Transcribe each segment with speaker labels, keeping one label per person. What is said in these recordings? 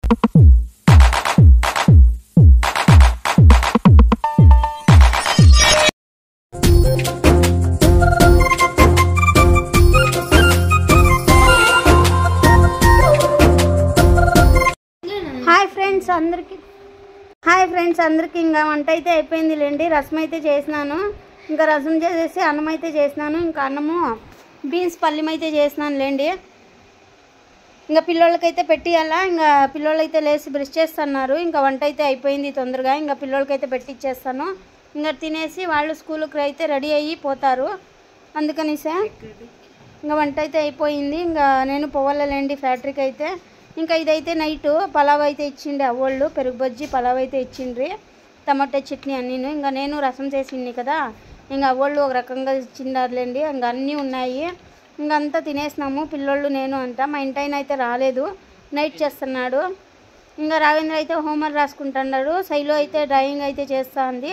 Speaker 1: Hi friends అందరికీ ఇంకా వంట అయితే అయిపోయింది లేండి. రసం అయితే చేసినాను, ఇంకా రసం చేసేసి అన్నం అయితే చేసినాను, ఇంకా అన్నము బీన్స్ పల్లిం అయితే చేసినాను లేండి. ఇంకా పిల్లోళ్ళకైతే పెట్టియాలా, ఇంకా పిల్లోళ్ళు అయితే లేచి బ్రష్ చేస్తున్నారు. ఇంకా వంట అయితే అయిపోయింది తొందరగా, ఇంకా పిల్లోళ్ళకైతే పెట్టిచ్చేస్తాను. ఇంకా తినేసి వాళ్ళు స్కూల్కి అయితే రెడీ అయ్యి పోతారు, అందుకనిసే ఇంకా వంట అయితే అయిపోయింది. ఇంకా నేను పోవాలండి ఫ్యాక్టరీకి అయితే. ఇంకా ఇదైతే నైట్ పలావ్ అయితే ఇచ్చిండి అవ్వళ్ళు, పెరుగు బజ్జి పలావ్ అయితే ఇచ్చిండ్రి, టమాటా చట్నీ అన్నీను. ఇంకా నేను రసం చేసింది కదా, ఇంకా అవ్వళ్ళు ఒక రకంగా ఇచ్చిండారులేండి. ఇంకా అన్నీ ఉన్నాయి, ఇంకా అంతా తినేసినాము పిల్లోళ్ళు నేను అంతా. మా ఇంటాయన అయితే రాలేదు, నైట్ చేస్తున్నాడు. ఇంకా రావేంద్ర అయితే హోంవర్క్ రాసుకుంటున్నాడు, శైలు అయితే డ్రాయింగ్ అయితే చేస్తూ ఉంది.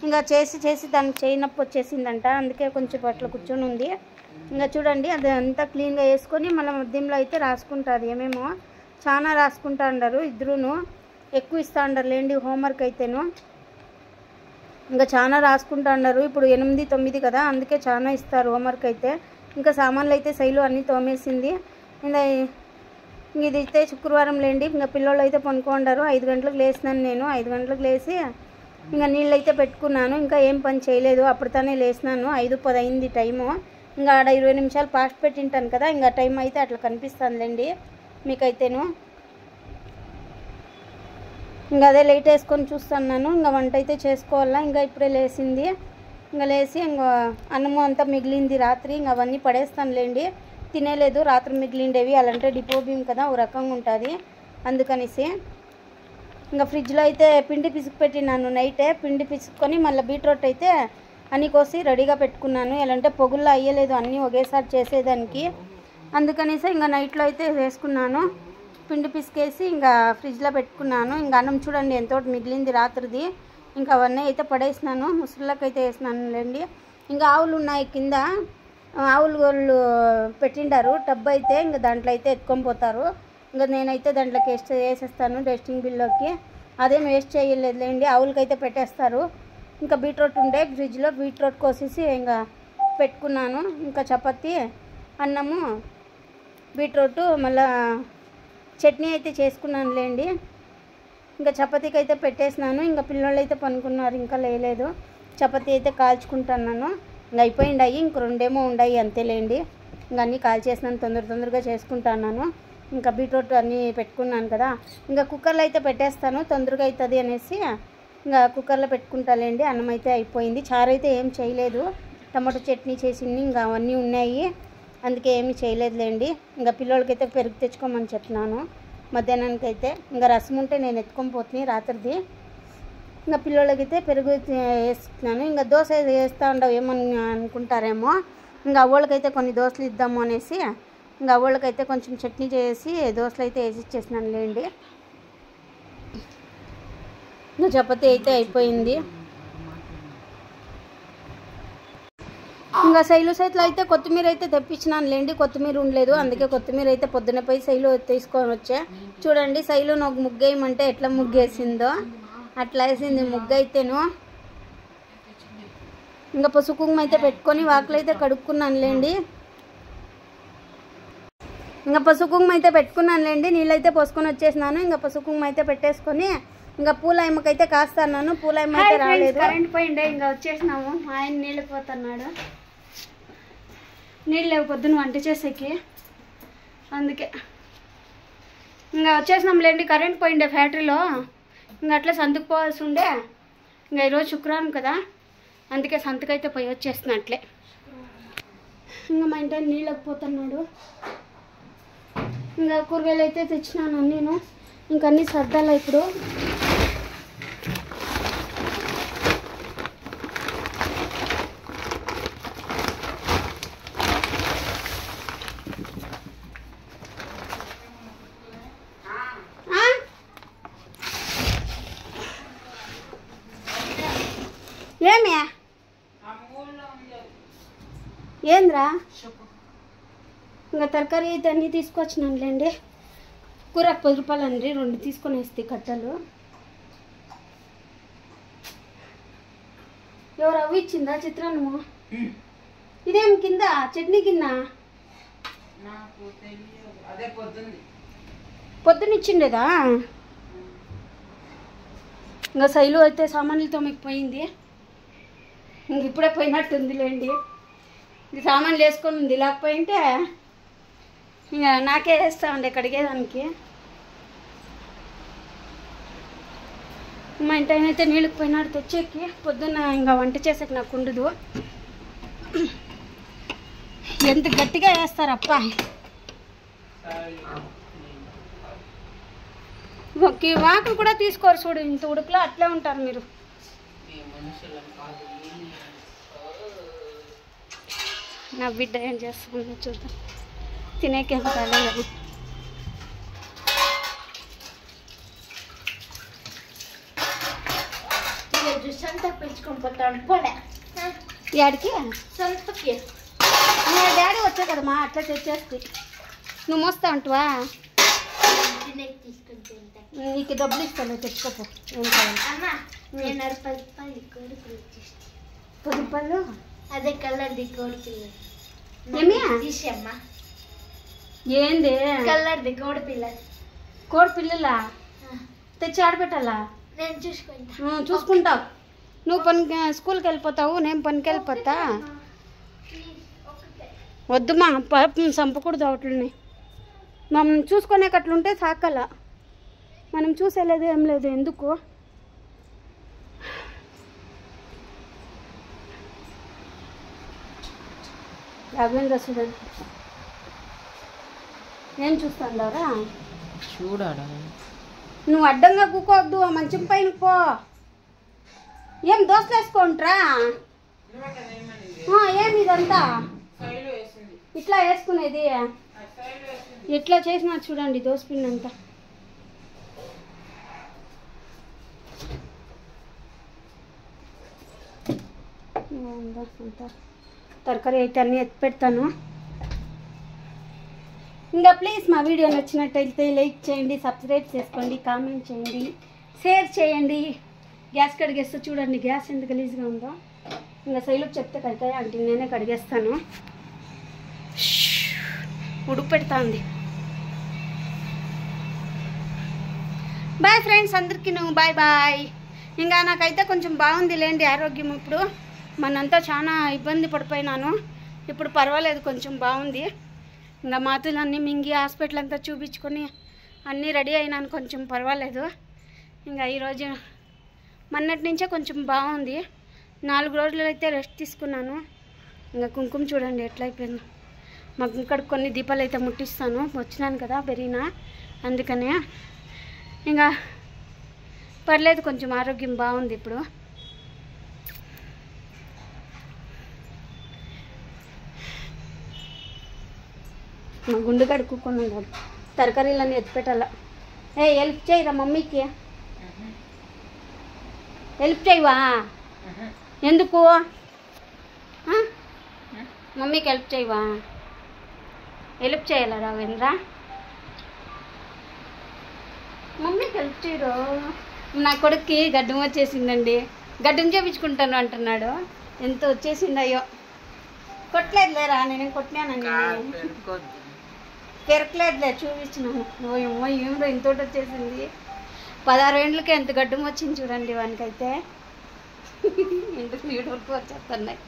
Speaker 1: ఇంకా చేసి దానికి చేయనప్పు వచ్చేసిందంట, అందుకే కొంచెం అట్లా కూర్చొని ఉంది. ఇంకా చూడండి అది అంతా క్లీన్గా వేసుకొని మళ్ళీ మధ్యంలో అయితే రాసుకుంటారు, ఏమేమో చాలా రాసుకుంటా ఉన్నారు ఇద్దరును. ఎక్కువ ఇస్తూ ఉండరు లేండి హోంవర్క్ అయితేను, ఇంకా చాలా రాసుకుంటా ఉన్నారు. ఇప్పుడు 8, 9 కదా, అందుకే చాలా ఇస్తారు హోంవర్క్ అయితే. ఇంకా సామాన్లు అయితే శైలు అన్నీ తోమేసింది. ఇంకా ఇదైతే శుక్రవారం లేండి. ఇంకా పిల్లలు అయితే పనుకోండారు. 5 గంటలకు లేసినాను నేను, 5 గంటలకు లేచి ఇంకా నీళ్ళు అయితే పెట్టుకున్నాను. ఇంకా ఏం పని చేయలేదు, అప్పటితోనే లేసినాను. 5:10 అయింది టైము. ఇంకా ఆడ 20 నిమిషాలు ఫాస్ట్ పెట్టింటాను కదా, ఇంకా టైం అయితే అట్లా కనిపిస్తుందిలేండి మీకైతేను. ఇంకా అదే లైట్ వేసుకొని చూస్తున్నాను. ఇంకా వంట అయితే చేసుకోవాలా, ఇంకా ఇప్పుడే లేచింది. ఇంకా లేచి ఇంకా అన్నము అంతా మిగిలింది రాత్రి, ఇంకా అవన్నీ పడేస్తానులేండి. తినేలేదు రాత్రి మిగిలిండేవి, అలాంటే డిపో బియ్యం కదా ఒక రకంగా ఉంటుంది, అందుకనేసి. ఇంకా ఫ్రిడ్జ్లో అయితే పిండి పిసుకు పెట్టినాను నైటే. పిండి పిసుకొని మళ్ళీ బీట్రూట్ అయితే అన్నీ కోసి రెడీగా పెట్టుకున్నాను, ఎలాంటే పొగుల్లో అయ్యలేదు అన్నీ ఒకేసారి చేసేదానికి, అందుకనేసి ఇంకా నైట్లో అయితే వేసుకున్నాను. పిండి పిసికేసి ఇంకా ఫ్రిడ్జ్లో పెట్టుకున్నాను. ఇంకా అన్నం చూడండి ఎంతో మిగిలింది రాత్రిది, ఇంకా అవన్నీ అయితే పడేసినాను, ముసలిలోకి అయితే వేసినాను లేండి. ఇంకా ఆవులు ఉన్నాయి కింద, ఆవులు గోళ్ళు పెట్టిండారు టబ్ అయితే, ఇంకా దాంట్లో అయితే ఎత్తుకొని పోతారు. ఇంకా నేనైతే దాంట్లోకి వేసేస్తాను డస్టింగ్ బిల్లోకి, అదేం వేస్ట్ చేయలేదు లేండి, ఆవులకైతే పెట్టేస్తారు. ఇంకా బీట్రూట్ ఉండే ఫ్రిడ్జ్లో, బీట్రూట్ కోసేసి ఇంకా పెట్టుకున్నాను. ఇంకా చపాతీ అన్నము బీట్రూట్ మళ్ళా చట్నీ అయితే చేసుకున్నాను లేండి. ఇంకా చపాతీకి అయితే పెట్టేసినాను. ఇంకా పిల్లలు అయితే పనుకున్నారు, ఇంకా లేలేదు. చపాతీ అయితే కాల్చుకుంటున్నాను, ఇంకా అయిపోయిండాయి, ఇంక 2 ఉన్నాయి అంతేలేండి. ఇంకా అన్నీ కాల్చేసినాను, తొందరగా చేసుకుంటున్నాను. ఇంకా బీట్రూట్ అన్నీ పెట్టుకున్నాను కదా, ఇంకా కుక్కర్లో అయితే పెట్టేస్తాను, తొందరగా అవుతుంది అనేసి ఇంకా కుక్కర్లో పెట్టుకుంటాలేండి. అన్నం అయితే అయిపోయింది, చారు అయితే ఏం చేయలేదు, టమాటో చట్నీ చేసింది, ఇంకా అవన్నీ ఉన్నాయి, అందుకే ఏమీ చేయలేదులేండి. ఇంకా పిల్లలకైతే పెరుగు తెచ్చుకోమని చెప్తున్నాను మధ్యాహ్నానికి అయితే. ఇంకా రసం ఉంటే నేను ఎత్తుకొని పోతుంది రాత్రిది. ఇంకా పిల్లలకైతే పెరుగు వేస్తున్నాను. ఇంకా దోశ వేస్తూ ఉండవు ఏమని అనుకుంటారేమో, ఇంకా అవ్వళ్ళకైతే కొన్ని దోశలు ఇద్దాము అనేసి ఇంకా అవ్వళ్ళకైతే కొంచెం చట్నీ చేసి దోశలు అయితే వేసి ఇచ్చేసినాను లేండి. ఇంకా చపాతీ అయితే అయిపోయింది. ఇంకా శైలు సైట్లో అయితే కొత్తిమీర అయితే తెప్పించినాను లేండి, కొత్తిమీర ఉండలేదు, అందుకే కొత్తిమీర అయితే పొద్దున పోయి శైలు తీసుకొని వచ్చా. చూడండి శైలు నాకు ముగ్గేయమంటే ఎట్లా ముగ్గేసిందో అట్లా వేసింది ముగ్గు అయితేను. ఇంకా పసుపు కుంకుమ అయితే పెట్టుకొని వాకిలు అయితే కడుక్కున్నాను లేండి. ఇంకా పసుపు కుంకుమ అయితే పెట్టుకున్నాను లేండి, నీళ్ళు అయితే పోసుకొని వచ్చేసినాను. ఇంకా పసుపు కుంకుమ అయితే పెట్టేసుకొని ఇంకా పూలయమ్మకైతే కాస్తాను. పూలయమ్మ అయితే రాలేదు, కరెంట్ పోయిండే. ఇంకా వచ్చేసినాము, ఆయన నీళ్ళు పోతున్నాడు, నీళ్ళు లేవు పొద్దున్న వంట చేసేకి, అందుకే ఇంకా వచ్చేసినాం లేండి. కరెంట్ పోయిండే ఫ్యాక్టరీలో, ఇంకా అట్లా సంతకు పోవాల్సి ఉండే. ఇంకా ఈరోజు శుక్రవారం కదా, అందుకే సంతకైతే పోయి వచ్చేస్తున్నా అట్లే. ఇంకా మా ఇంటి నీళ్ళకి పోతున్నాడు. ఇంకా కూరగాయలు అయితే తెచ్చినాను నేను, ఇంకా అన్నీ సర్దాలా ఇప్పుడు. ఏమి ఏంద్రా? ఇంకా తరకారీ అయితే అన్నీ తీసుకొచ్చినానులేండి. కూరకు 10 రూపాయలు అండి, 2 తీసుకొని వేస్తే కట్టలు. ఎవరు అవి ఇచ్చిందా చిత్రాన్నము? ఇదేం కింద చట్నీ కింద పొద్దున్న ఇచ్చిండేదా? ఇంకా శైలు అయితే సామాన్లతో మీకు పోయింది, ఇంక ఇప్పుడే పోయినట్టుంది లేండి. ఇంక సామాన్లు వేసుకొని ఉంది, లేకపోయింటే ఇంకా నాకే వేస్తా ఉండే కడిగేదానికి. మా ఇంటి ఆయన అయితే నీళ్ళకి పోయినాడు తెచ్చేకి, పొద్దున్న ఇంకా వంట చేసాక నాకు ఉండదు. ఎంత గట్టిగా వేస్తారప్ప. వాకులు కూడా తీసుకోరు చూడు, ఇంత ఉడుకులో అట్లే ఉంటారు మీరు. నా బిడ్డ ఏం చేస్తుందో చూద్దాం, తినేకేం కాలేదు. సంత పెంచుకొని పోతాడు పోలే యాడికి సంతకి. డాడీ వచ్చా కదమ్మా, అట్లా తెచ్చేస్తే నువ్వు మోస్తా అంటువా? నీకు డబ్బులు ఇస్తాను, తెచ్చుకోపో. ఏం కావాలి? 10 రూపాయలు అదే కలర్ది కోడి పిల్ల. తీసేమ్మా. ఏంది కలర్ది కోడి పిల్ల? కోడి పిల్లలా తెచ్చి ఆడబెట్టాలా? నేను చూసుకుంటావు. నువ్వు పనికి స్కూల్కి వెళ్ళిపోతావు, నేను పనికి వెళ్ళిపోతా. వద్దుమా, పాపం చంపకూడదు వాటిని. మనం చూసుకునేకట్లుంటే సాకల, మనం చూసేలేదు ఏం లేదు. ఎందుకు రాఘవేంద్ర చూడండి ఏం చూస్తాండవరా?
Speaker 2: చూడాడా?
Speaker 1: నువ్వు అడ్డంగా కూకోవద్దు, ఆ మంచం పైన పో. ఏం దోశలు వేసుకోంట్రా? ఏమి ఇదంతా ఇట్లా వేసుకునేది? ఎట్లా చేసినా చూడండి దోశ పిండి అంతా. తరకారీ అయితే అన్నీ ఎత్తి పెడతాను. ఇంకా ప్లీజ్ మా వీడియో నచ్చినట్టయితే లైక్ చేయండి, సబ్స్క్రైబ్ చేసుకోండి, కామెంట్ చేయండి, షేర్ చేయండి. గ్యాస్ కడిగేస్తే చూడండి గ్యాస్ ఎంత గలీజ్గా ఉందో. ఇంకా శైలుకి చెప్తే కడతాయి అంటే నేనే కడిగేస్తాను. ఉడుకు పెడతా ఉంది. బాయ్ ఫ్రెండ్స్ అందరికీ, బాయ్ బాయ్. ఇంకా నాకైతే కొంచెం బాగుంది లేండి ఆరోగ్యం. ఇప్పుడు మనంతా చాలా ఇబ్బంది పడిపోయినాను, ఇప్పుడు పర్వాలేదు, కొంచెం బాగుంది. ఇంకా మాతులన్నీ మింగి హాస్పిటల్ అంతా చూపించుకొని అన్నీ రెడీ అయినాను, కొంచెం పర్వాలేదు. ఇంకా ఈరోజు మొన్నటి నుంచే కొంచెం బాగుంది. 4 రోజులు అయితే రెస్ట్ తీసుకున్నాను. ఇంకా కుంకుమ చూడండి ఎట్లా అయిపోయింది. మాకు ఇక్కడ కొన్ని దీపాలు అయితే ముట్టిస్తాను, వచ్చినాను కదా పెరిగినా, అందుకనే ఇంకా పర్లేదు, కొంచెం ఆరోగ్యం బాగుంది ఇప్పుడు. మా గుండు కడుక్కొని ఉన్నాడు, తరకారీలన్నీ ఎత్తిపెట్టాల. హెల్ప్ చేయరా మమ్మీకి? హెల్ప్ చేయవా? ఎందుకు? మమ్మీకి హెల్ప్ చేయవా? హెల్ప్ చేయాలా రాఘవేంద్ర? మమ్మీకి హెల్ప్ చేయరు. నా కొడుక్కి గడ్డం వచ్చేసిందండి, గడ్డం చేపించుకుంటాను అంటున్నాడు. ఎంత వచ్చేసిందయ్యో. కొట్టలేదులే రా, నేనేం కొట్టినానండి, పెరకలేదులే, చూపించినాను. ఓయమ్మో ఏమిరో ఇంతోటి వచ్చేసింది. 16 ఏళ్ళకి ఎంత గడ్డం వచ్చింది చూడండి వానికైతే. ఎందుకు యూట్యూబ్కి వచ్చేస్తున్నాయి.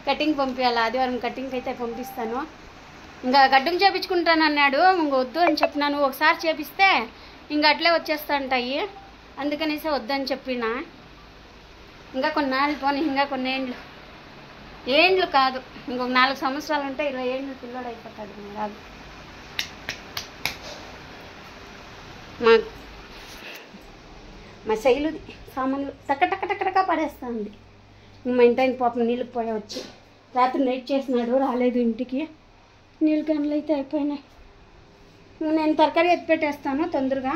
Speaker 1: కటింగ్ పంపించాలి, ఆదివారం కటింగ్కి అయితే పంపిస్తాను. ఇంకా గడ్డం చేపించుకుంటాను అన్నాడు, ఇంక వద్దు అని చెప్పినాను. ఒకసారి చేపిస్తే ఇంకా అట్లే వచ్చేస్తా ఉంటాయి, అందుకనేసి వద్దని చెప్పిన. ఇంకా కొన్నాళ్ళు పోనీ, ఇంకా కొన్ని ఏండ్లు కాదు, ఇంకొక 4 సంవత్సరాలు ఉంటే 20 ఏళ్ళు పిల్లోడు అయిపోతాడు. రాదు మా శైలుది సామాన్లు టక్క పడేస్తా ఉంది. మా ఇంటి ఆయన పాపం నీళ్ళకి పోయవచ్చు, రాత్రి నైట్ చేసినాడు, రాలేదు ఇంటికి. నీళ్ళ క్యాన్లు అయితే అయిపోయినాయి. నేను తరకారీ ఎత్తి పెట్టేస్తాను తొందరగా.